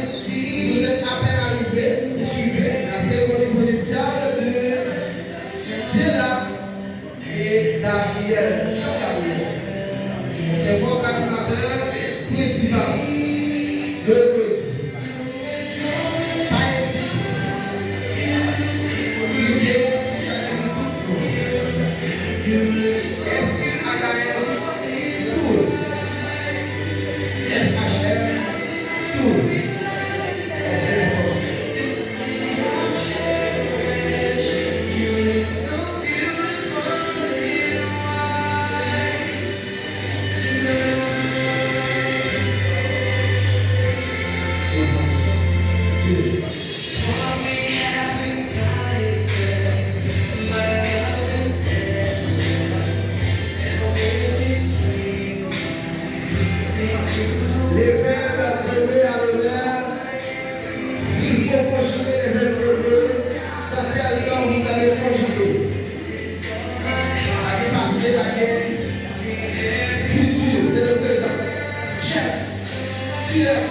Si vous êtes à peine arrivé, suivez la cérémonie de diable de Zéla et Daniel. C'est votre animateur principal de l'autre. Pas ici. Il est les verbes trouvés à l'honneur, s'il faut projeter les verbes trouvés, dans quel temps vous allez projeter? Baguette passé, baguette futur, c'est le présent. Chef, tireur,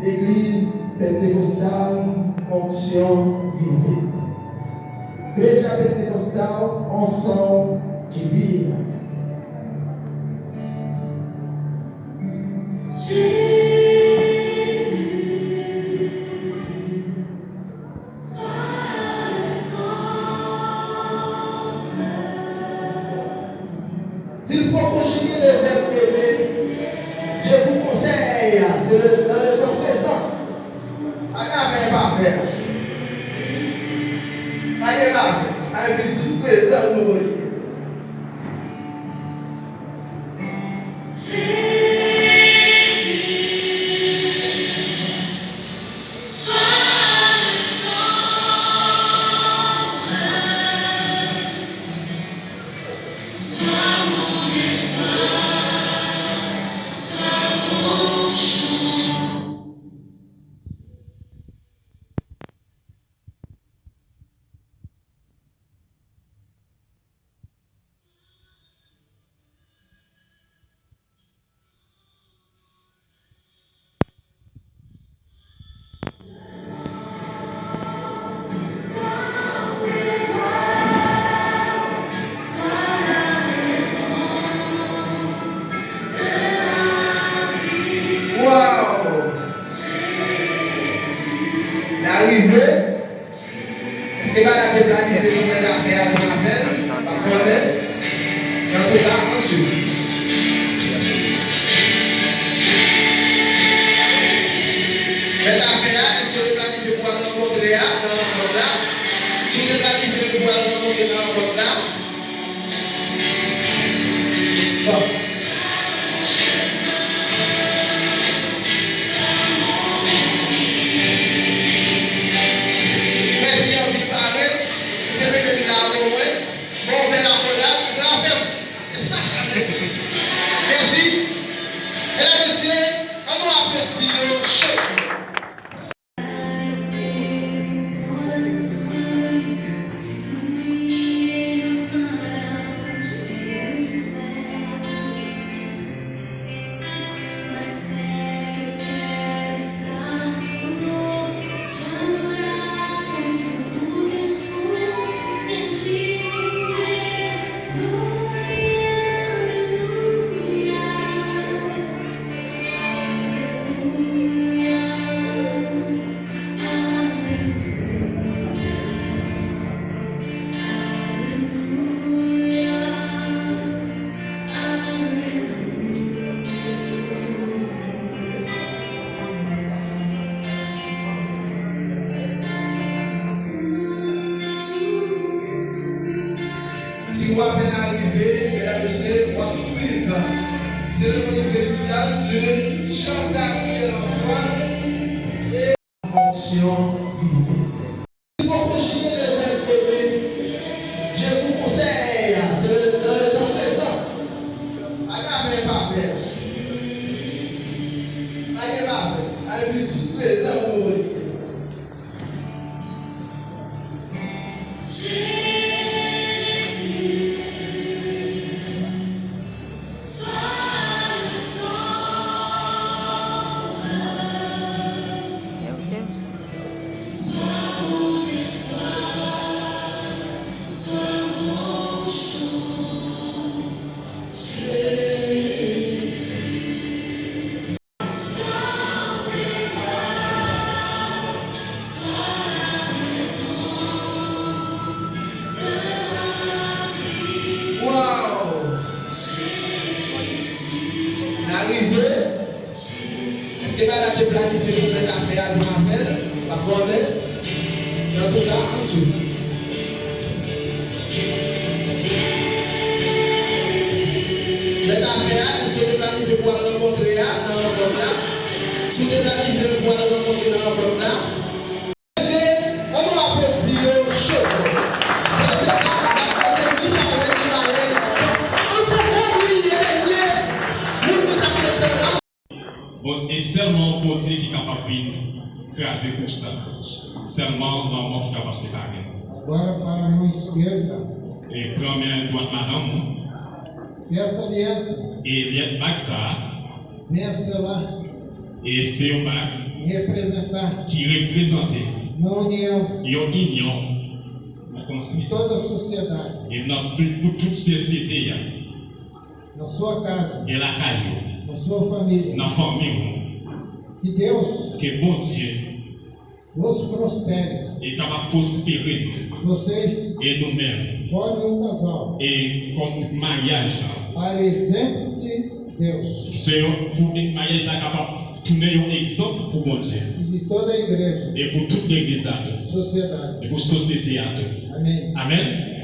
Église pentecostale, fonction divine. Igreja pentecostal, unção divina. S'il faut conjuguer le verbe aimer, je vous conseille, c'est dans le temps présent. Amen, pas faire. Amen, pas faire. Avec du présent, nous voyons. Est-ce que la planifié nous d'affaires pour appel? Par contre, dans tout cas, ensuite. Cette affaire, est-ce que le planifié pour aller rencontrer dans l'encontre là? Si le planifié pour aller rencontrer dans l'encontre là, bon. Merci. Mesdames et messieurs, on nous applaudir chaud. Si vous avez arrivé, mesdames et messieurs, vous allez suivre. C'est le mot véritable de Jean-Daniel Antoine et fonction divine. Il faut conjuguer le verbe aimer. Je vous conseille, c'est dans le temps présent. Amen, pas faire. Amen, pas faire. Avec du présent, vous voyez. C'est pas là que planifier pour mettre affaire à nous faire, à connaître. En tout cas, en dessous. Mettre affaire, est-ce que tu planifies pour le rencontrer dans la rencontre là? Si tu planifies pour le rencontrer dans la rencontre là, on va applaudir chaud. Bon, et seulement pour dire qui est capable de craser pour ça. Seulement maman qui est capable de se séparer. Agora para a mão esquerda. Et première droite madame. Essa aliança. Et les bacs ça. Nessa lá. Et c'est un bac. Representar. Qui représente. Na união. Une union. Comment ça De toda a sociedade. Et dans toute société. Na sua casa. Et la caille. Na sua família. Dans la famille. Que Deus. Que bon Dieu. Os prospere. Et capable de prospérer. Vocês. Et nous-mêmes. Formem casal. Et comme mariage. Para exemplo de Deus. C'est pour mariage capable de tourner un exemple pour mon Dieu. E de toda a igreja. Et pour toute l'église. Sociedade. Et pour la société. Amém. Amen.